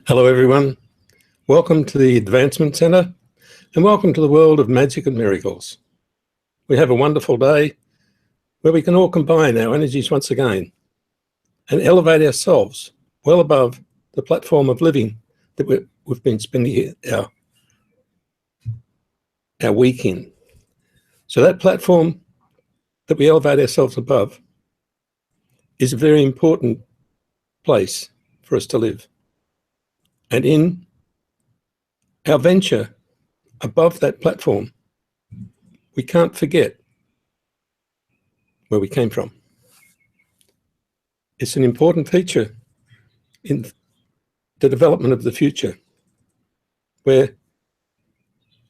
Hello everyone, welcome to the Advancement Centre and welcome to the world of magic and miracles. We have a wonderful day where we can all combine our energies once again and elevate ourselves well above the platform of living that we've been spending our week in. So that platform that we elevate ourselves above is a very important place for us to live. And in our venture above that platform, we can't forget where we came from. It's an important feature in the development of the future, where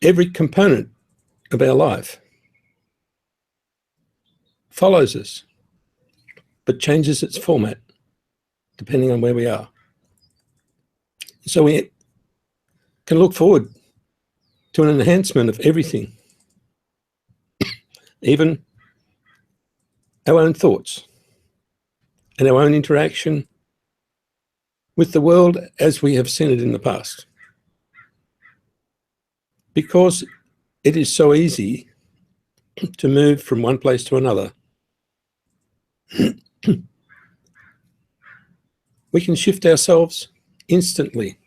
every component of our life follows us, but changes its format depending on where we are. So we can look forward to an enhancement of everything, even our own thoughts and our own interaction with the world as we have seen it in the past. Because it is so easy to move from one place to another, we can shift ourselves instantly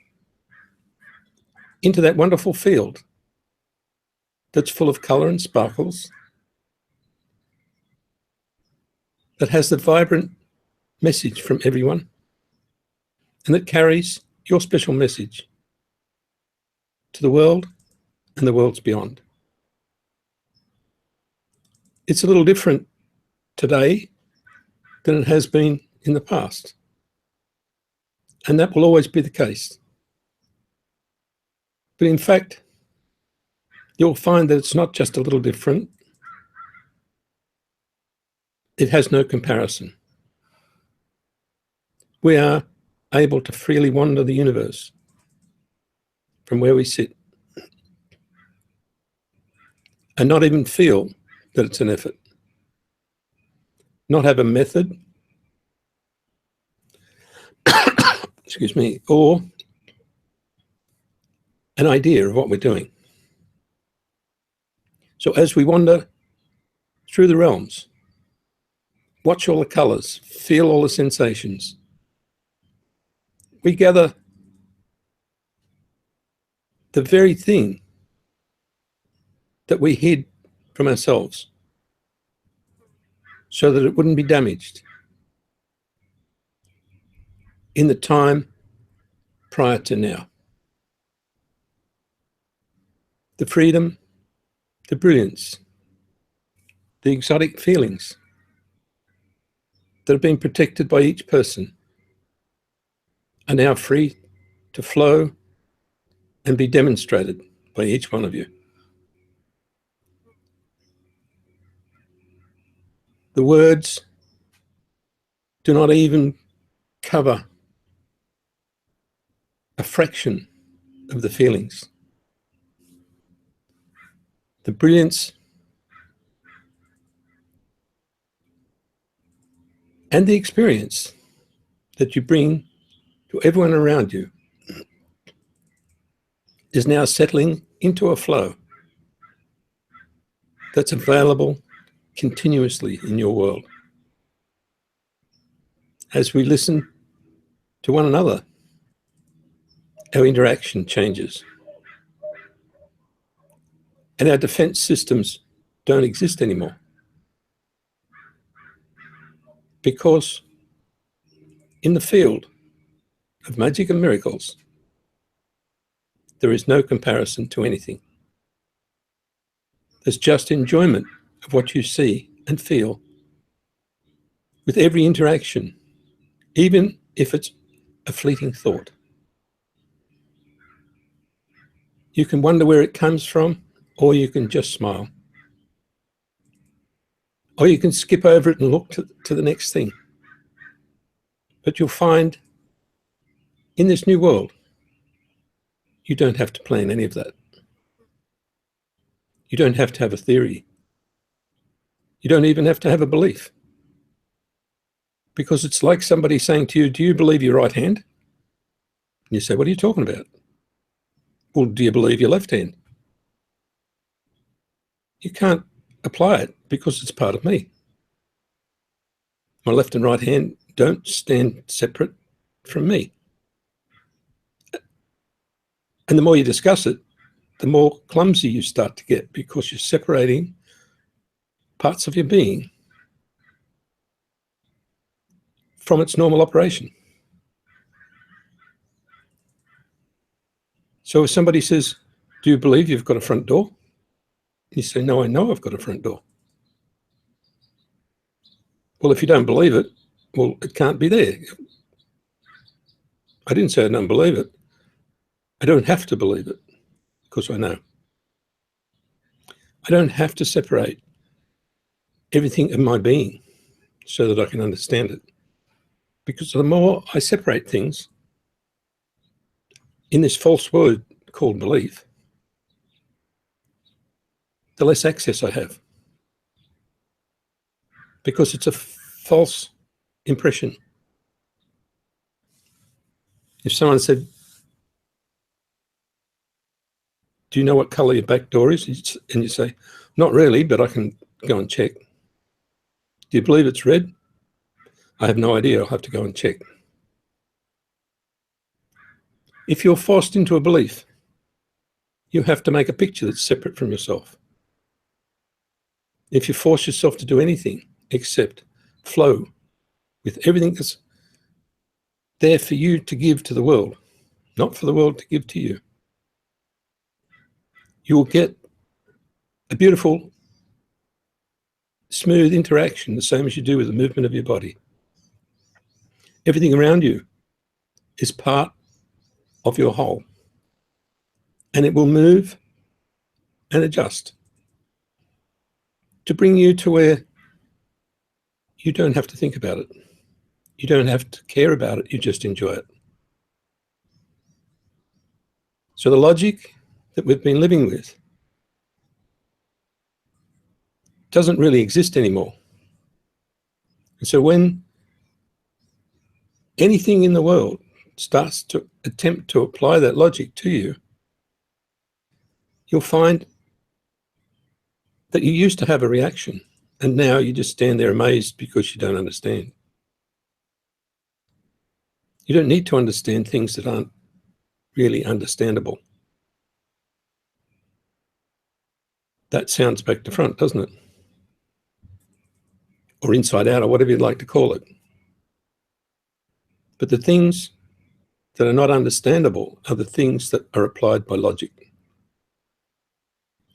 into that wonderful field that's full of colour and sparkles, that has the vibrant message from everyone, and that carries your special message to the world and the worlds beyond. It's a little different today than it has been in the past, and that will always be the case. But in fact, you'll find that it's not just a little different, it has no comparison. We are able to freely wander the universe from where we sit and not even feel that it's an effort, not have a method, excuse me, or an idea of what we're doing. So as we wander through the realms, watch all the colours, feel all the sensations, we gather the very thing that we hid from ourselves so that it wouldn't be damaged in the time prior to now. The freedom, the brilliance, the exotic feelings that have been protected by each person are now free to flow and be demonstrated by each one of you. The words do not even cover a fraction of the feelings. The brilliance and the experience that you bring to everyone around you is now settling into a flow that's available continuously in your world. As we listen to one another, our interaction changes, and our defense systems don't exist anymore, because in the field of magic and miracles, there is no comparison to anything. There's just enjoyment of what you see and feel with every interaction, even if it's a fleeting thought. You can wonder where it comes from, or you can just smile. Or you can skip over it and look to the next thing. But you'll find in this new world, you don't have to plan any of that. You don't have to have a theory. You don't even have to have a belief. Because it's like somebody saying to you, do you believe your right hand? You say, what are you talking about? Well, do you believe your left hand? You can't apply it because it's part of me. My left and right hand don't stand separate from me. And the more you discuss it, the more clumsy you start to get, because you're separating parts of your being from its normal operation. So if somebody says, do you believe you've got a front door? You say, no, I know I've got a front door. Well, if you don't believe it, well, it can't be there. I didn't say I don't believe it. I don't have to believe it, because I know. I don't have to separate everything in my being so that I can understand it. Because the more I separate things in this false word called belief, the less access I have. Because it's a false impression. If someone said, do you know what colour your back door is? And you say, not really, but I can go and check. Do you believe it's red? I have no idea. I'll have to go and check. If you're forced into a belief, you have to make a picture that's separate from yourself. If you force yourself to do anything except flow with everything that's there for you to give to the world, not for the world to give to you, you will get a beautiful, smooth interaction, the same as you do with the movement of your body. Everything around you is part of your whole, and it will move and adjust to bring you to where you don't have to think about it. You don't have to care about it. You just enjoy it. So the logic that we've been living with doesn't really exist anymore. And so when anything in the world starts to attempt to apply that logic to you, you'll find that you used to have a reaction, and now you just stand there amazed because you don't understand. You don't need to understand things that aren't really understandable. That sounds back to front, doesn't it? Or inside out, or whatever you'd like to call it. But the things that are not understandable are the things that are applied by logic.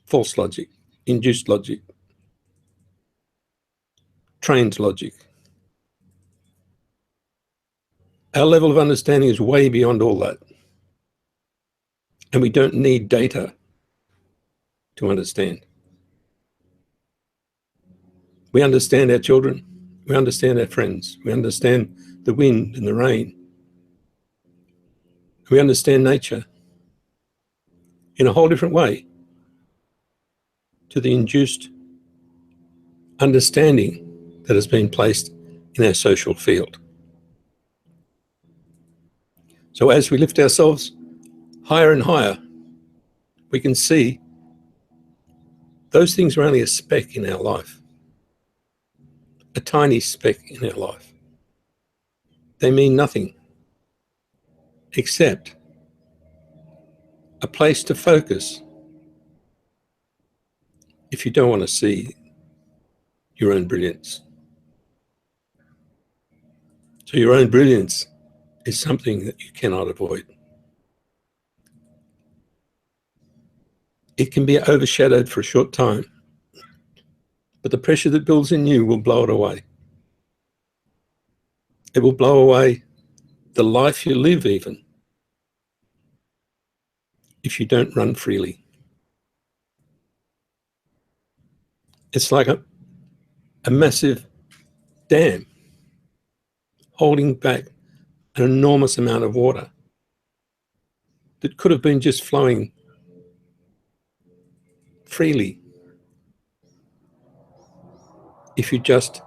False logic, induced logic, trained logic. Our level of understanding is way beyond all that. And we don't need data to understand. We understand our children. We understand our friends. We understand the wind and the rain. We understand nature in a whole different way to the induced understanding that has been placed in our social field. So as we lift ourselves higher and higher, we can see those things are only a speck in our life, a tiny speck in our life. They mean nothing except a place to focus if you don't want to see your own brilliance. So your own brilliance is something that you cannot avoid. It can be overshadowed for a short time, but the pressure that builds in you will blow it away. It will blow away the life you live, even if you don't run freely. It's like a massive dam holding back an enormous amount of water that could have been just flowing freely if you just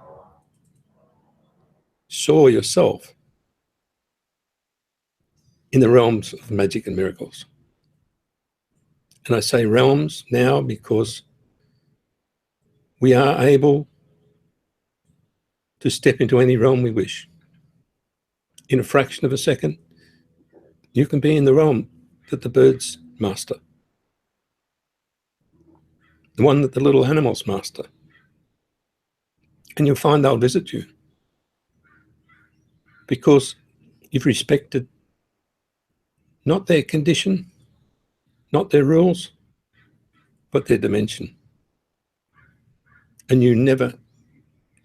saw yourself in the realms of magic and miracles. And I say realms now because we are able to step into any realm we wish. In a fraction of a second, you can be in the realm that the birds master, the one that the little animals master. And you'll find they'll visit you because you've respected not their condition, not their rules, but their dimension. And you never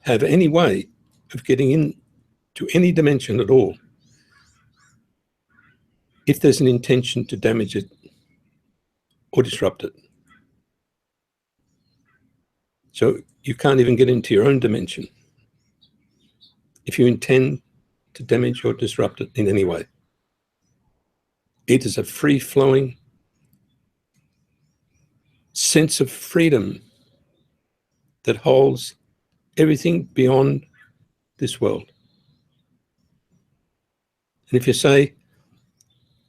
have any way of getting into any dimension at all if there's an intention to damage it or disrupt it. So you can't even get into your own dimension if you intend to damage or disrupt it in any way. It is a free-flowing sense of freedom that holds everything beyond this world. And if you say,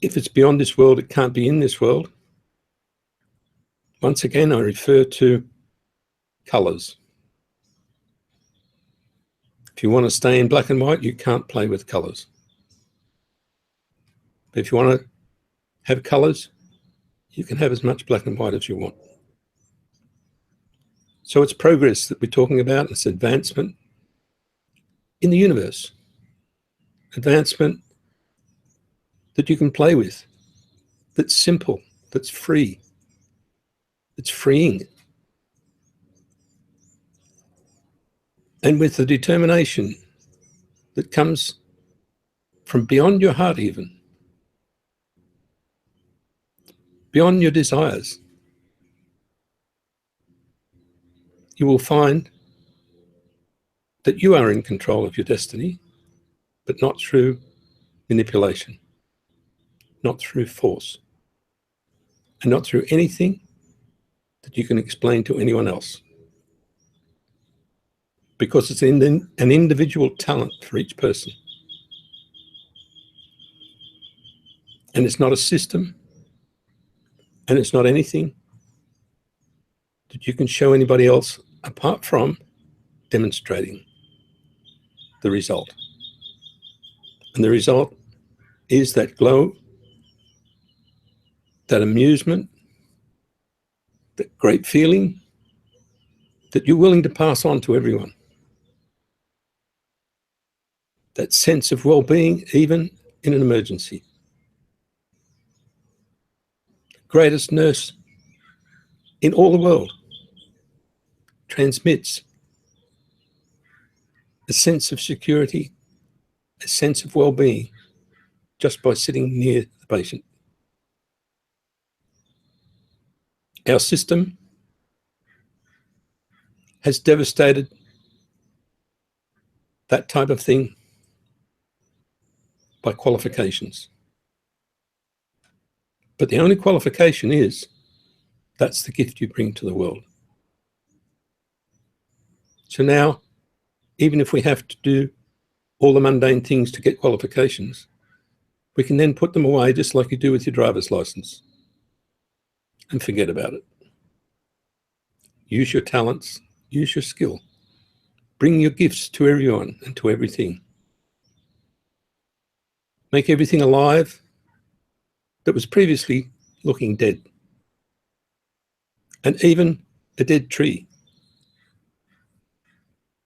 if it's beyond this world, it can't be in this world, once again, I refer to colours. If you want to stay in black and white, you can't play with colours. But if you want to have colours, you can have as much black and white as you want. So it's progress that we're talking about. It's advancement in the universe. Advancement that you can play with, that's simple, that's free, that's freeing. And with the determination that comes from beyond your heart even, beyond your desires, you will find that you are in control of your destiny, but not through manipulation, not through force, and not through anything that you can explain to anyone else. Because it's an individual talent for each person. And it's not a system, and it's not anything that you can show anybody else apart from demonstrating the result. And the result is that glow, that amusement, that great feeling that you're willing to pass on to everyone. That sense of well-being, even in an emergency. Greatest nurse in all the world transmits a sense of security, a sense of well-being, just by sitting near the patient. Our system has devastated that type of thing by qualifications. But the only qualification is that's the gift you bring to the world. So now, even if we have to do all the mundane things to get qualifications, we can then put them away just like you do with your driver's license and forget about it. Use your talents, use your skill. Bring your gifts to everyone and to everything. Make everything alive that was previously looking dead. And even a dead tree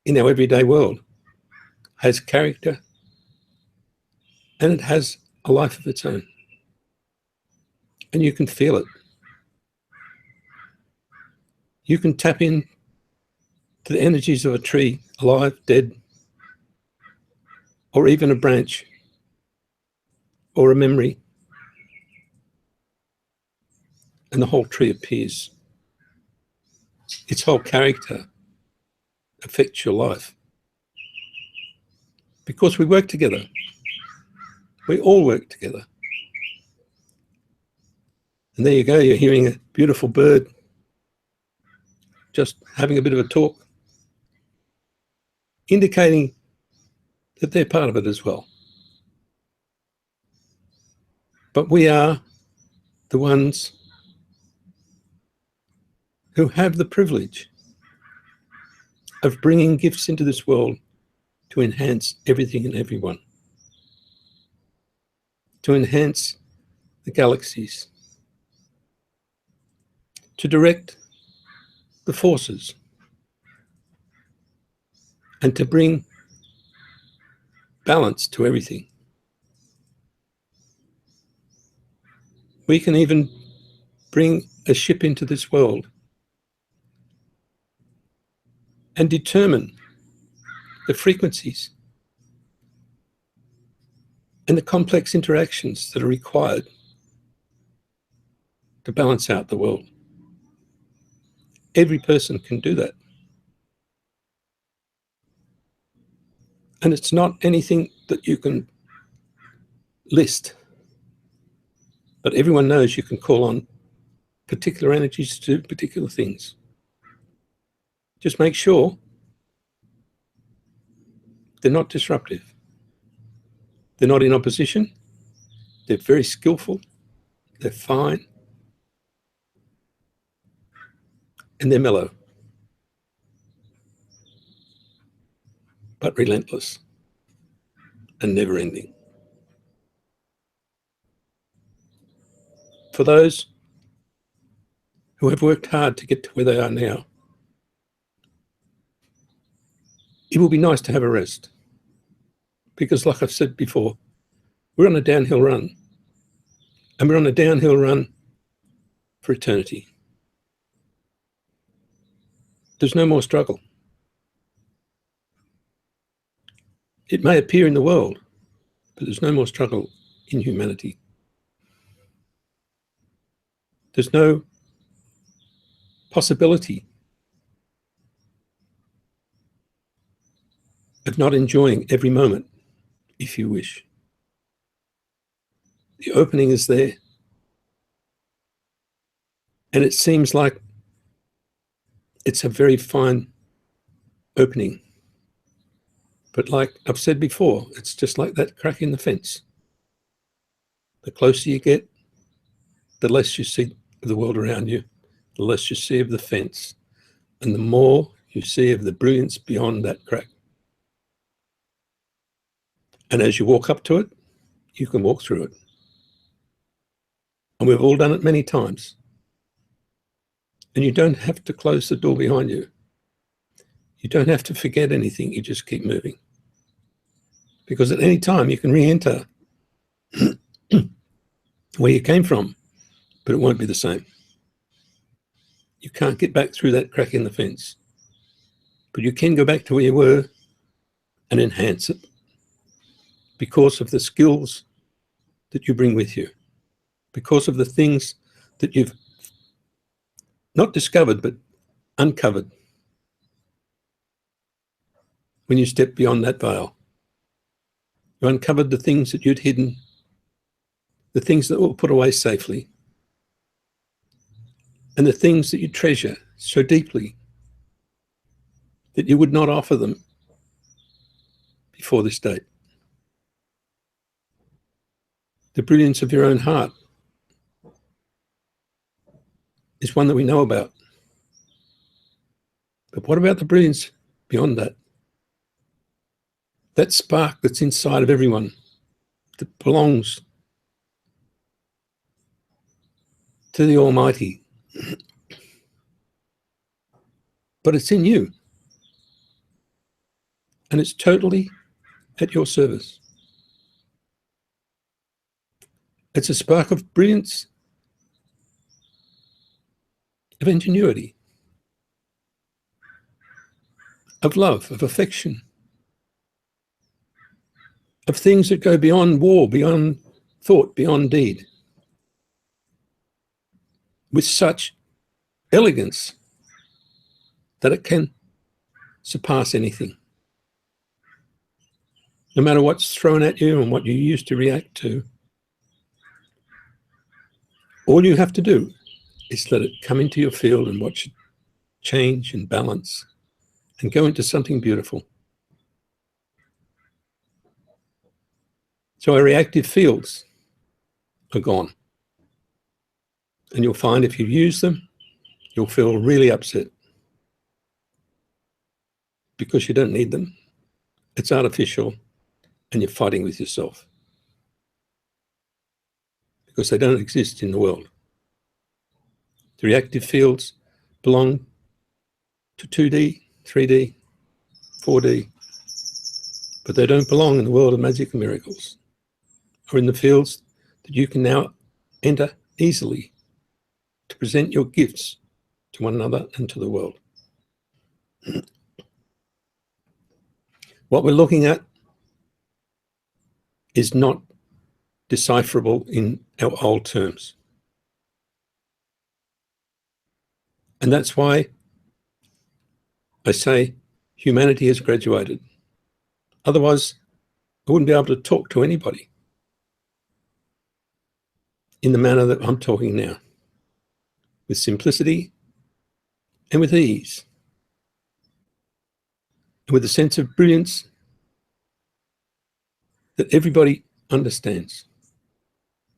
in our everyday world has character and it has a life of its own. And you can feel it. You can tap in to the energies of a tree, alive, dead, or even a branch, or a memory, and the whole tree appears. Its whole character affects your life. Because we work together. We all work together. And there you go, you're hearing a beautiful bird just having a bit of a talk, indicating that they're part of it as well. But we are the ones who have the privilege of bringing gifts into this world to enhance everything and everyone, to enhance the galaxies, to direct the forces, and to bring balance to everything. We can even bring a ship into this world and determine the frequencies and the complex interactions that are required to balance out the world. Every person can do that. And it's not anything that you can list, but everyone knows you can call on particular energies to do particular things. Just make sure they're not disruptive. They're not in opposition. They're very skillful. They're fine. And they're mellow, but relentless and never-ending. For those who have worked hard to get to where they are now, it will be nice to have a rest. Because like I've said before, we're on a downhill run. And we're on a downhill run for eternity. There's no more struggle. It may appear in the world, but there's no more struggle in humanity. There's no possibility of not enjoying every moment, if you wish. The opening is there. And it seems like it's a very fine opening. But like I've said before, it's just like that crack in the fence. The closer you get, the less you see of the world around you, the less you see of the fence, and the more you see of the brilliance beyond that crack. And as you walk up to it, you can walk through it. And we've all done it many times. And you don't have to close the door behind you. You don't have to forget anything. You just keep moving. Because at any time you can re-enter where you came from, but it won't be the same. You can't get back through that crack in the fence. But you can go back to where you were and enhance it because of the skills that you bring with you, because of the things that you've not discovered, but uncovered when you step beyond that veil. You uncovered the things that you'd hidden, the things that were put away safely, and the things that you treasure so deeply that you would not offer them before this date. The brilliance of your own heart is one that we know about. But what about the brilliance beyond that? That spark that's inside of everyone, that belongs to the Almighty. But it's in you. And it's totally at your service. It's a spark of brilliance, of ingenuity, of love, of affection, of things that go beyond war, beyond thought, beyond deed, with such elegance that it can surpass anything. No matter what's thrown at you and what you used to react to, all you have to do is let it come into your field and watch it change and balance and go into something beautiful. So our reactive fields are gone. And you'll find if you use them, you'll feel really upset because you don't need them. It's artificial and you're fighting with yourself because they don't exist in the world. The reactive fields belong to 2D, 3D, 4D, but they don't belong in the world of magic and miracles, or in the fields that you can now enter easily to present your gifts to one another and to the world. What we're looking at is not decipherable in our old terms. And that's why I say humanity has graduated. Otherwise, I wouldn't be able to talk to anybody in the manner that I'm talking now, with simplicity and with ease, and with a sense of brilliance that everybody understands,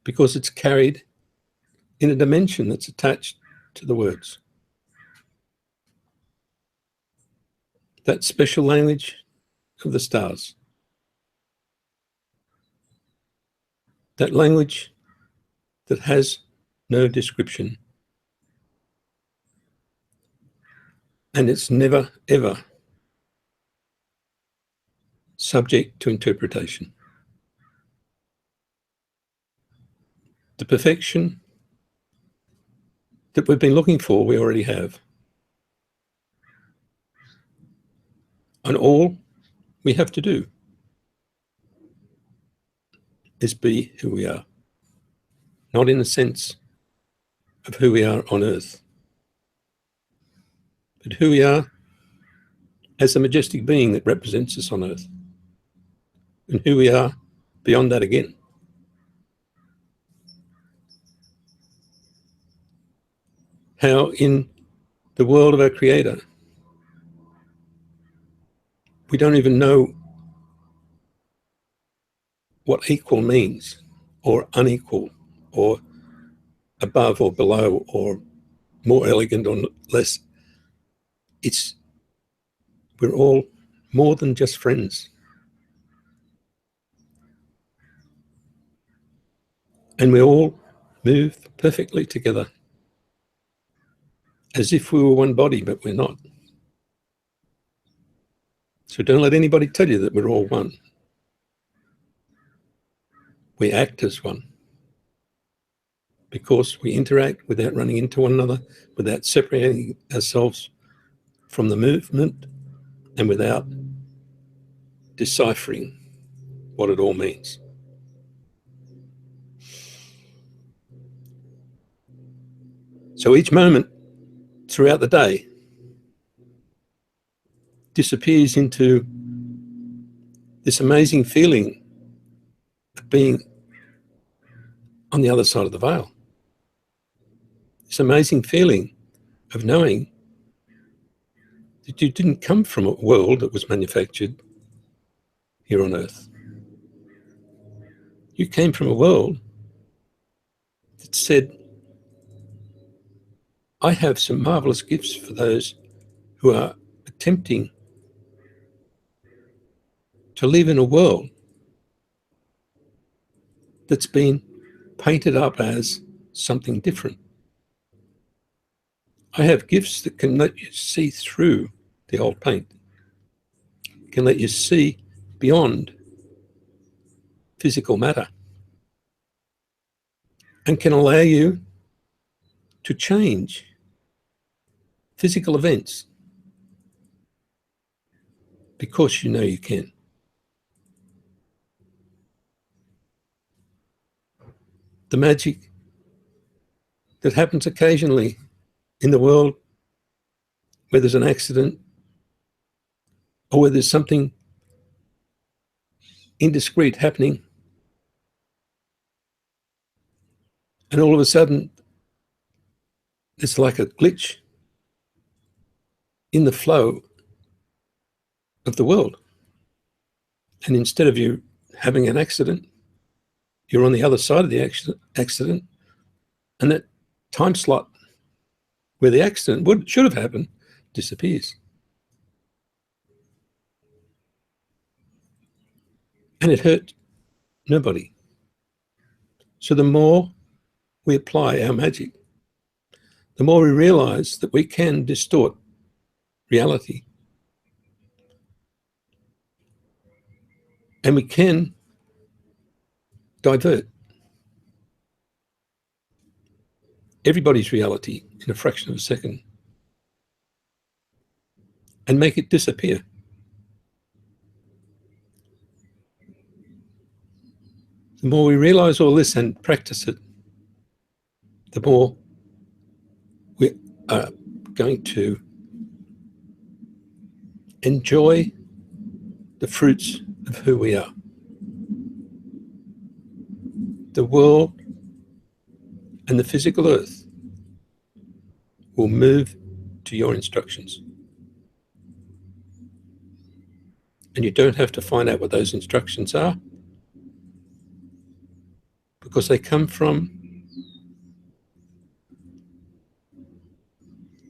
because it's carried in a dimension that's attached to the words. That special language of the stars. That language that has no description. And it's never, ever subject to interpretation. The perfection that we've been looking for, we already have. And all we have to do is be who we are, not in the sense of who we are on earth, but who we are as the majestic being that represents us on earth, and who we are beyond that again. How in the world of our Creator, we don't even know what equal means, or unequal, or above or below, or more elegant or less. We're all more than just friends. And we all move perfectly together, as if we were one body, but we're not. So don't let anybody tell you that we're all one. We act as one because we interact without running into one another, without separating ourselves from the movement, and without deciphering what it all means. So each moment throughout the day disappears into this amazing feeling of being on the other side of the veil. This amazing feeling of knowing that you didn't come from a world that was manufactured here on earth. You came from a world that said, I have some marvelous gifts for those who are attempting to live in a world that's been painted up as something different. I have gifts that can let you see through the old paint, can let you see beyond physical matter, and can allow you to change physical events because you know you can. The magic that happens occasionally in the world where there's an accident or where there's something indiscreet happening, and all of a sudden it's like a glitch in the flow of the world. And instead of you having an accident, you're on the other side of the accident, and that time slot where the accident should have happened disappears. And it hurt nobody. So the more we apply our magic, the more we realize that we can distort reality. And we can divert everybody's reality in a fraction of a second and make it disappear. The more we realize all this and practice it, the more we are going to enjoy the fruits of who we are. The world and the physical earth will move to your instructions. And you don't have to find out what those instructions are, because they come from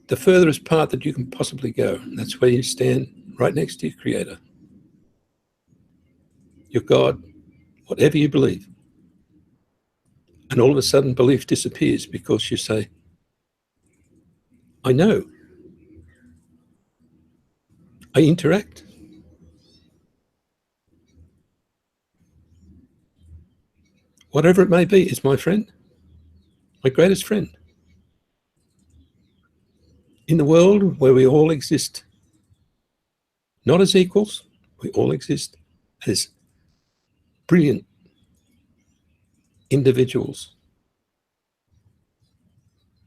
the furthest part that you can possibly go. And that's where you stand right next to your Creator, your God, whatever you believe. And all of a sudden belief disappears because you say, I know. I interact. Whatever it may be is my friend, my greatest friend. In the world where we all exist, not as equals, we all exist as brilliant individuals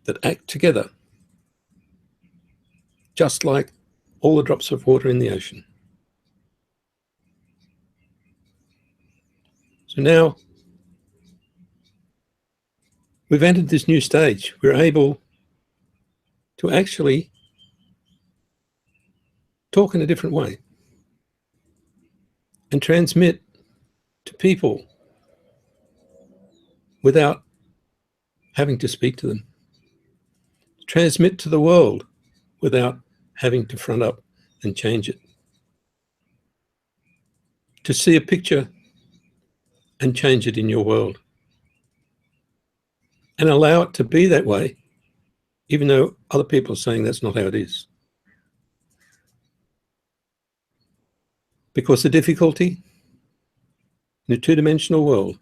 that act together, just like all the drops of water in the ocean. So now we've entered this new stage. We're able to actually talk in a different way and transmit to people without having to speak to them. Transmit to the world without having to front up and change it. To see a picture and change it in your world. And allow it to be that way, even though other people are saying that's not how it is. Because the difficulty in a two-dimensional world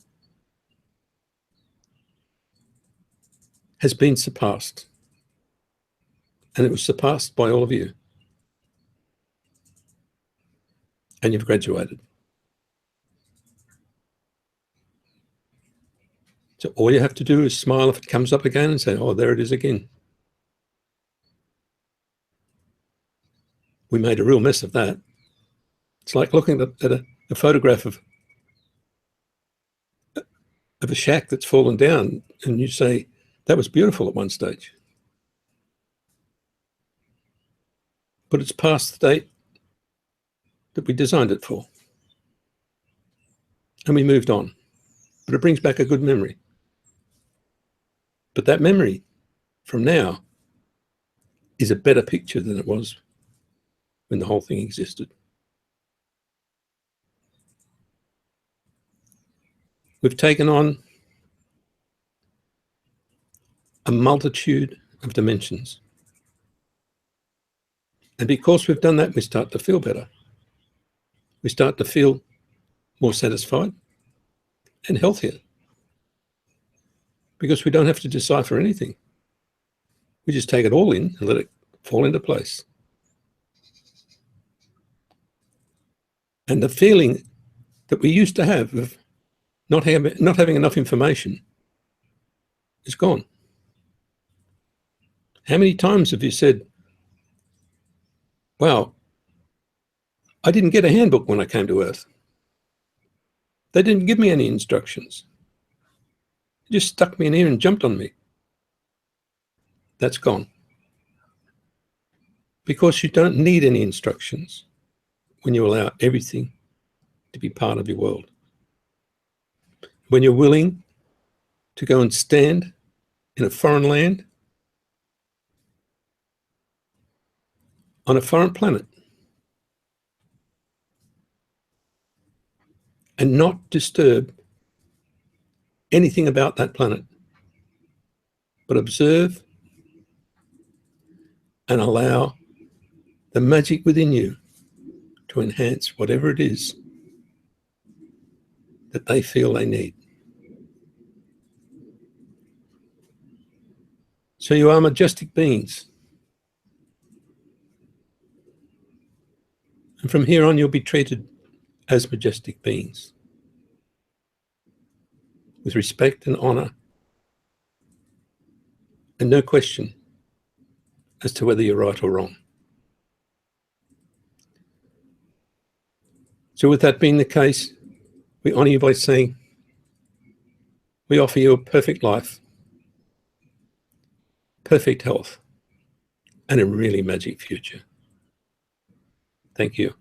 has been surpassed. And it was surpassed by all of you. And you've graduated. So all you have to do is smile if it comes up again and say, oh, there it is again. We made a real mess of that. It's like looking at a photograph of a shack that's fallen down, and you say, that was beautiful at one stage. But it's past the date that we designed it for. And we moved on. But it brings back a good memory. But that memory from now is a better picture than it was when the whole thing existed. We've taken on a multitude of dimensions. And because we've done that, we start to feel better. We start to feel more satisfied and healthier. Because we don't have to decipher anything. We just take it all in and let it fall into place. And the feeling that we used to have of not having enough information is gone. How many times have you said, wow, I didn't get a handbook when I came to Earth. They didn't give me any instructions. They just stuck me in here and jumped on me. That's gone. Because you don't need any instructions when you allow everything to be part of your world. when you're willing to go and stand in a foreign land, on a foreign planet, and not disturb anything about that planet, but observe and allow the magic within you to enhance whatever it is that they feel they need. So you are majestic beings. And from here on, you'll be treated as majestic beings, with respect and honor, and no question as to whether you're right or wrong. So with that being the case, we honor you by saying, we offer you a perfect life, perfect health, and a really magic future. Thank you.